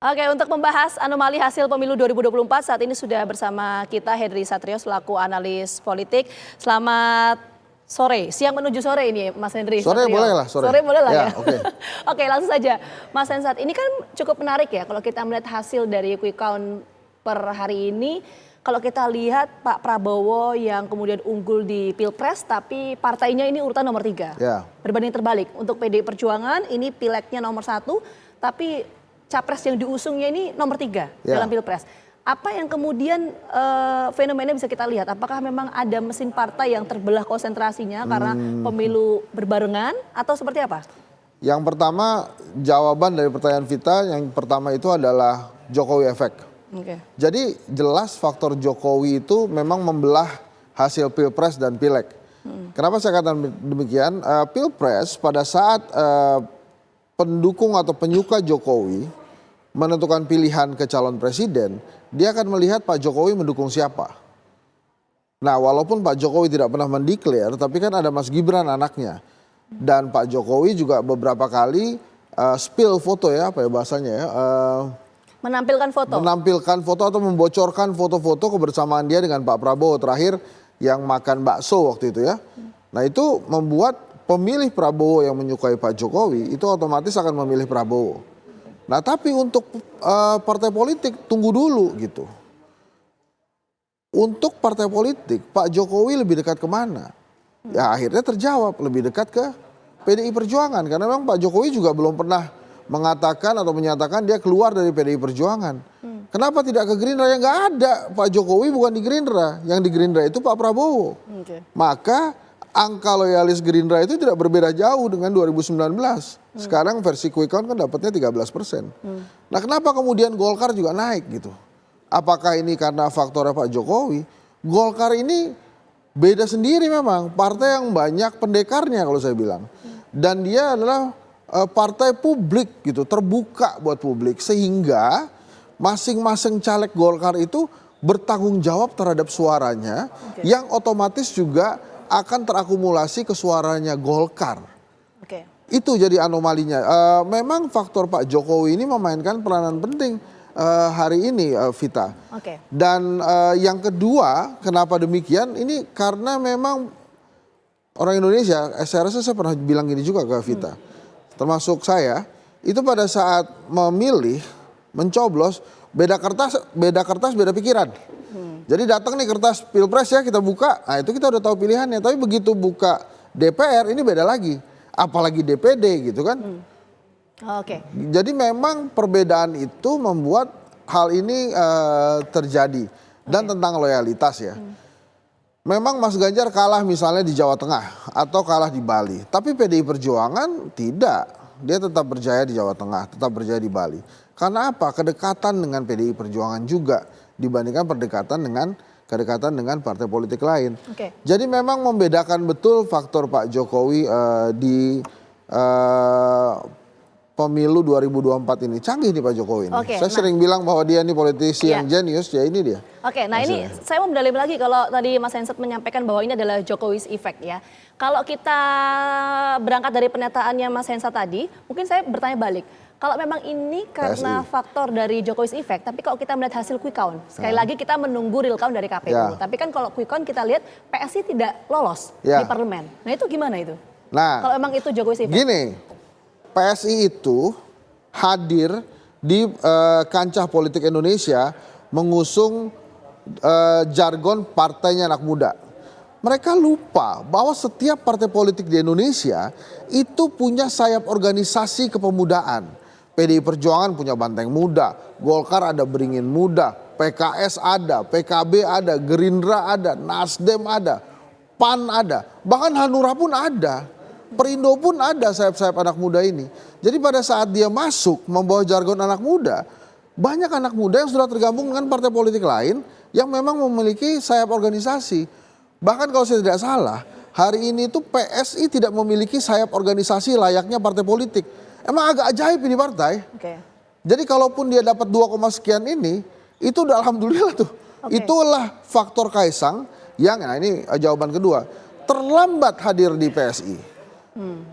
Oke, untuk membahas anomali hasil pemilu 2024 saat ini sudah bersama kita Henry Satrio selaku analis politik. Selamat sore, siang menuju sore ini Mas Henry Sore Satrio. boleh lah, sore. Sore boleh lah ya. Oke. Oke, langsung saja. Mas Hensat, ini kan cukup menarik ya kalau kita melihat hasil dari quick count per hari ini. Kalau kita lihat Pak Prabowo yang kemudian unggul di Pilpres tapi partainya ini urutan nomor 3. Ya. Berbanding terbalik. Untuk PDI Perjuangan ini pileknya nomor 1 tapi capres yang diusungnya ini nomor 3 dalam Pilpres. Apa yang kemudian fenomena bisa kita lihat? Apakah memang ada mesin partai yang terbelah konsentrasinya karena pemilu berbarengan atau seperti apa? Yang pertama jawaban dari pertanyaan Vita yang pertama itu adalah Jokowi efek. Okay. Jadi jelas faktor Jokowi itu memang membelah hasil Pilpres dan Pileg. Kenapa saya katakan demikian? Pilpres pada saat pendukung atau penyuka Jokowi menentukan pilihan ke calon presiden, dia akan melihat Pak Jokowi mendukung siapa. Nah, walaupun Pak Jokowi tidak pernah mendeklar, tapi kan ada Mas Gibran anaknya. Dan Pak Jokowi juga beberapa kali spill foto ya, apa ya bahasanya ya. Menampilkan foto. Menampilkan foto atau membocorkan foto-foto kebersamaan dia dengan Pak Prabowo terakhir yang makan bakso waktu itu ya. Nah, itu membuat pemilih Prabowo yang menyukai Pak Jokowi itu otomatis akan memilih Prabowo. Nah, tapi untuk partai politik tunggu dulu gitu. Untuk partai politik Pak Jokowi lebih dekat kemana? Ya akhirnya terjawab lebih dekat ke PDI Perjuangan karena memang Pak Jokowi juga belum pernah mengatakan atau menyatakan dia keluar dari PDI Perjuangan. Kenapa tidak ke Gerindra? Yang nggak ada. Pak Jokowi bukan di Gerindra. Yang di Gerindra itu Pak Prabowo. Maka angka loyalis Gerindra itu tidak berbeda jauh dengan 2019. Sekarang versi quick count kan dapatnya 13%. Nah, kenapa kemudian Golkar juga naik gitu? Apakah ini karena faktornya Pak Jokowi? Golkar ini beda sendiri memang. Partai yang banyak pendekarnya kalau saya bilang. Dan dia adalah partai publik gitu, terbuka buat publik. Sehingga masing-masing caleg Golkar itu bertanggung jawab terhadap suaranya. Yang otomatis juga akan terakumulasi ke suaranya Golkar. Itu jadi anomalinya. Memang faktor Pak Jokowi ini memainkan peranan penting hari ini, Vita. Dan yang kedua, kenapa demikian? Ini karena memang orang Indonesia, saya rasa saya pernah bilang gini juga ke Vita. Termasuk saya, itu pada saat memilih, mencoblos, beda kertas, beda pikiran. Jadi datang nih kertas Pilpres ya kita buka, nah itu kita udah tahu pilihannya. Tapi begitu buka DPR ini beda lagi, apalagi DPD gitu kan. Jadi memang perbedaan itu membuat hal ini terjadi. Dan tentang loyalitas ya. Memang Mas Ganjar kalah misalnya di Jawa Tengah atau kalah di Bali. Tapi PDI Perjuangan tidak. Dia tetap berjaya di Jawa Tengah, tetap berjaya di Bali. Karena apa? Kedekatan dengan PDI Perjuangan juga dibandingkan kedekatan dengan partai politik lain. Jadi memang membedakan betul faktor Pak Jokowi di pemilu 2024 ini. Canggih nih Pak Jokowi ini. Saya sering bilang bahwa dia ini politisi yang jenius, ya ini dia. Nah ini saya mau mendalami lagi kalau tadi Mas Hensat menyampaikan bahwa ini adalah Jokowi's effect ya. Kalau kita berangkat dari pernyataannya Mas Hensat tadi, mungkin saya bertanya balik. Kalau memang ini karena faktor dari Jokowi's effect, tapi kalau kita melihat hasil quick count, sekali lagi kita menunggu real count dari KPU. Tapi kan kalau quick count kita lihat PSI tidak lolos di parlemen. Nah itu gimana itu? Nah, kalau memang itu Jokowi's effect. Gini, PSI itu hadir di kancah politik Indonesia mengusung jargon partainya anak muda. Mereka lupa bahwa setiap partai politik di Indonesia itu punya sayap organisasi kepemudaan. PDI Perjuangan punya Banteng Muda, Golkar ada Beringin Muda, PKS ada, PKB ada, Gerindra ada, Nasdem ada, PAN ada, bahkan Hanura pun ada. Perindo pun ada sayap-sayap anak muda ini. Jadi pada saat dia masuk membawa jargon anak muda, banyak anak muda yang sudah tergabung dengan partai politik lain yang memang memiliki sayap organisasi. Bahkan kalau saya tidak salah, hari ini tuh PSI tidak memiliki sayap organisasi layaknya partai politik. Emang agak ajaib ini partai. Jadi kalaupun dia dapat 2, sekian ini, itu udah alhamdulillah tuh. Itulah faktor Kaisang yang, nah ini jawaban kedua, terlambat hadir di PSI.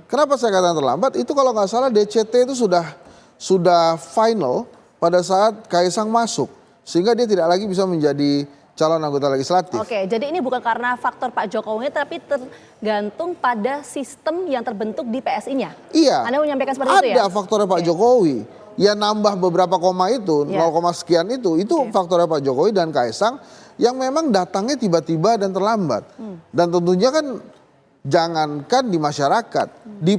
Kenapa saya katakan terlambat? Itu kalau nggak salah DCT itu sudah final pada saat Kaisang masuk. Sehingga dia tidak lagi bisa menjadi calon anggota legislatif. Oke, jadi ini bukan karena faktor Pak Jokowi, tapi tergantung pada sistem yang terbentuk di PSI-nya. Iya. Anda menyampaikan seperti itu ya? Ada faktornya Pak Jokowi. Ya nambah beberapa koma itu, 0, sekian itu faktornya Pak Jokowi dan Kaisang yang memang datangnya tiba-tiba dan terlambat. Dan tentunya kan jangankan di masyarakat, di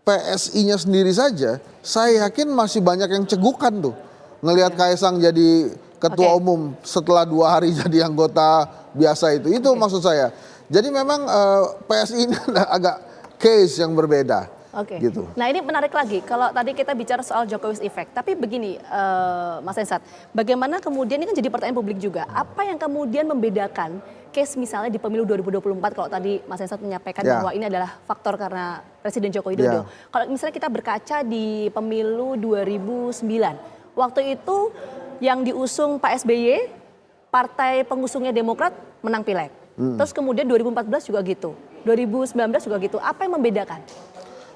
PSI-nya sendiri saja, saya yakin masih banyak yang cegukan tuh. Ngelihat Kaisang jadi ketua umum setelah 2 hari jadi anggota biasa itu maksud saya. Jadi memang PSI ini agak case yang berbeda. Oke. Gitu. Nah ini menarik lagi, kalau tadi kita bicara soal Jokowi's effect, tapi begini Mas Hensat, bagaimana kemudian ini kan jadi pertanyaan publik juga, apa yang kemudian membedakan case misalnya di pemilu 2024 kalau tadi Mas Hensat menyampaikan bahwa ini adalah faktor karena Presiden Joko Widodo. Kalau misalnya kita berkaca di pemilu 2009, waktu itu yang diusung Pak SBY, partai pengusungnya Demokrat menang pileg. Terus kemudian 2014 juga gitu, 2019 juga gitu, apa yang membedakan?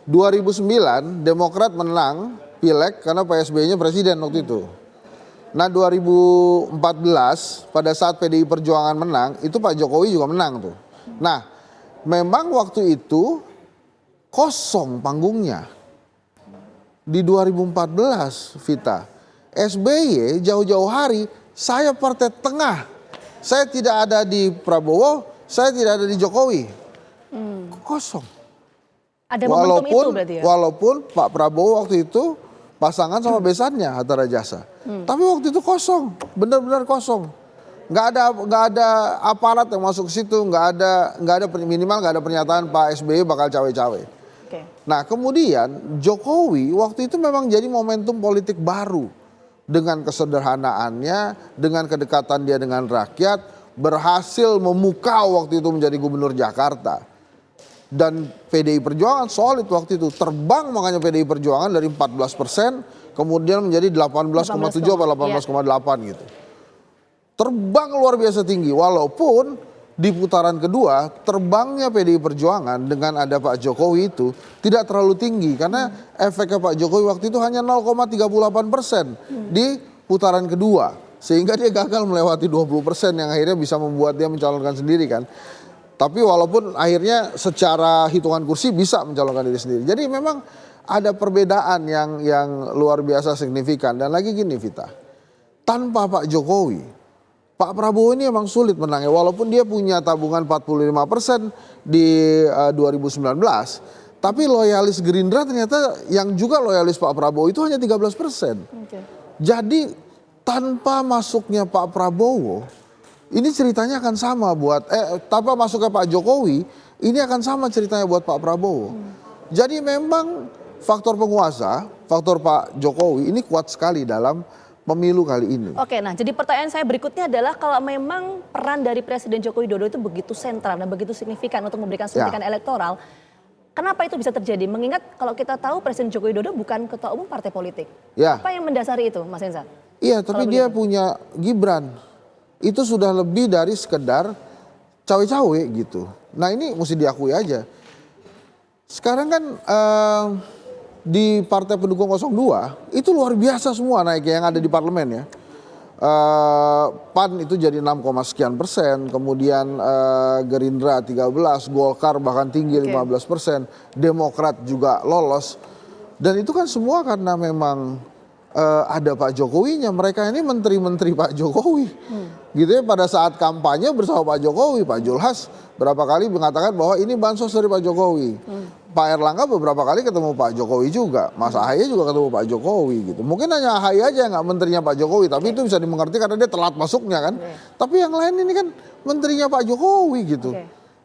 2009 Demokrat menang pileg karena Pak SBY-nya presiden waktu itu. Nah 2014 pada saat PDI Perjuangan menang itu Pak Jokowi juga menang tuh. Nah memang waktu itu kosong panggungnya. Di 2014 Vita, SBY jauh-jauh hari saya partai tengah. Saya tidak ada di Prabowo, saya tidak ada di Jokowi. Kosong. Ada momentum itu berarti ya? Walaupun Pak Prabowo waktu itu pasangan sama besannya Hatta Rajasa. Tapi waktu itu kosong, benar-benar kosong. Nggak ada aparat yang masuk ke situ, nggak ada minimal nggak ada pernyataan Pak SBY bakal cawe-cawe. Nah kemudian Jokowi waktu itu memang jadi momentum politik baru. Dengan kesederhanaannya, dengan kedekatan dia dengan rakyat, berhasil memukau waktu itu menjadi gubernur Jakarta. Dan PDI Perjuangan solid waktu itu, terbang makanya PDI Perjuangan dari 14% kemudian menjadi 18,7 atau 18,8 gitu. Terbang luar biasa tinggi, walaupun di putaran kedua terbangnya PDI Perjuangan dengan ada Pak Jokowi itu tidak terlalu tinggi. Karena efeknya Pak Jokowi waktu itu hanya 0,38% di putaran kedua. Sehingga dia gagal melewati 20% yang akhirnya bisa membuat dia mencalonkan sendiri kan. Tapi walaupun akhirnya secara hitungan kursi bisa mencalonkan diri sendiri. Jadi memang ada perbedaan yang luar biasa signifikan. Dan lagi gini Vita, tanpa Pak Jokowi, Pak Prabowo ini emang sulit menangnya. Walaupun dia punya tabungan 45% di 2019. Tapi loyalis Gerindra ternyata yang juga loyalis Pak Prabowo itu hanya 13%. Jadi tanpa masuknya Pak Prabowo, ini ceritanya akan sama tanpa masuknya Pak Jokowi, ini akan sama ceritanya buat Pak Prabowo. Jadi memang faktor penguasa, faktor Pak Jokowi ini kuat sekali dalam pemilu kali ini. Oke, nah jadi pertanyaan saya berikutnya adalah kalau memang peran dari Presiden Joko Widodo itu begitu sentral dan begitu signifikan untuk memberikan suntikan elektoral, kenapa itu bisa terjadi? Mengingat kalau kita tahu Presiden Joko Widodo bukan ketua umum partai politik. Apa yang mendasari itu, Mas Hensat? Iya, tapi dia punya Gibran. Itu sudah lebih dari sekedar cawe-cawe gitu. Nah ini mesti diakui aja. Sekarang kan di partai pendukung 02 itu luar biasa semua naiknya yang ada di parlemen ya. PAN itu jadi 6, sekian persen, kemudian Gerindra 13, Golkar bahkan tinggi 15%, Demokrat juga lolos. Dan itu kan semua karena memang ada Pak Jokowinya, mereka ini menteri-menteri Pak Jokowi. Gitu ya, pada saat kampanye bersama Pak Jokowi, Pak Julhas berapa kali mengatakan bahwa ini bansos dari Pak Jokowi. Pak Erlangga beberapa kali ketemu Pak Jokowi juga, Mas Ahaye juga ketemu Pak Jokowi gitu. Mungkin hanya Ahaye aja nggak menterinya Pak Jokowi, tapi itu bisa dimengerti karena dia telat masuknya kan. Tapi yang lain ini kan menterinya Pak Jokowi gitu.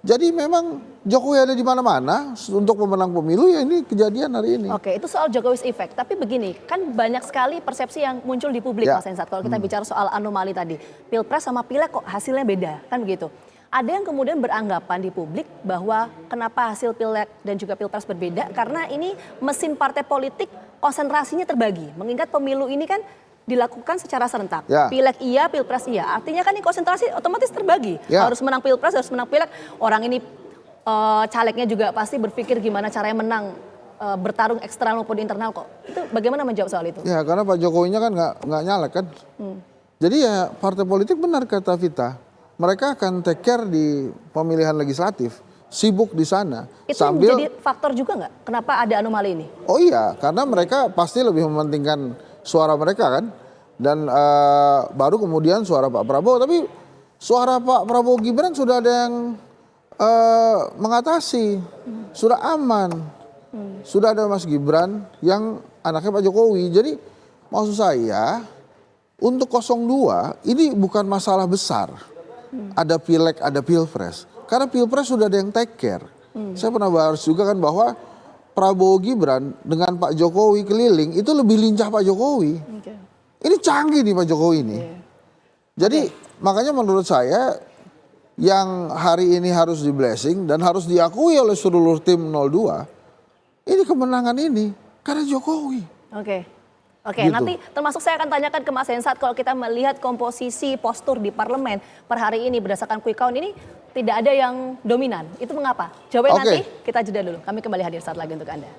Jadi memang Jokowi ada di mana-mana untuk pemenang pemilu, ya ini kejadian hari ini. Oke, itu soal Jokowi's effect. Tapi begini, kan banyak sekali persepsi yang muncul di publik Mas Hensat. Kalau kita bicara soal anomali tadi, Pilpres sama Pileg kok hasilnya beda, kan begitu. Ada yang kemudian beranggapan di publik bahwa kenapa hasil Pileg dan juga Pilpres berbeda, karena ini mesin partai politik konsentrasinya terbagi. Mengingat pemilu ini kan dilakukan secara serentak. Pileg iya, Pilpres iya. Artinya kan ini konsentrasi otomatis terbagi. Harus menang Pilpres, harus menang Pileg. Orang ini calegnya juga pasti berpikir gimana caranya menang bertarung eksternal maupun internal kok. Itu bagaimana menjawab soal itu? Ya karena Pak Jokowinya kan nggak nyalek kan. Jadi ya partai politik benar kata Vita, mereka akan take care di pemilihan legislatif, sibuk di sana. Itu menjadi faktor juga nggak? Kenapa ada anomali ini? Oh iya, karena mereka pasti lebih mementingkan suara mereka kan. Dan baru kemudian suara Pak Prabowo. Tapi suara Pak Prabowo Gibran sudah ada yang mengatasi, sudah aman. Sudah ada Mas Gibran yang anaknya Pak Jokowi. Jadi maksud saya untuk 02 ini bukan masalah besar. Ada pileg, ada pilpres. Karena pilpres sudah ada yang take care. Saya pernah bahas juga kan bahwa Prabowo Gibran dengan Pak Jokowi keliling itu lebih lincah Pak Jokowi. Ini canggih nih Pak Jokowi ini. Jadi makanya menurut saya yang hari ini harus di blessing dan harus diakui oleh seluruh tim 02. Ini kemenangan ini karena Jokowi. Oke, nanti termasuk saya akan tanyakan ke Mas Hensat kalau kita melihat komposisi postur di parlemen per hari ini berdasarkan quick count ini tidak ada yang dominan. Itu mengapa? Jawabnya nanti, kita jeda dulu. Kami kembali hadir saat lagi untuk Anda.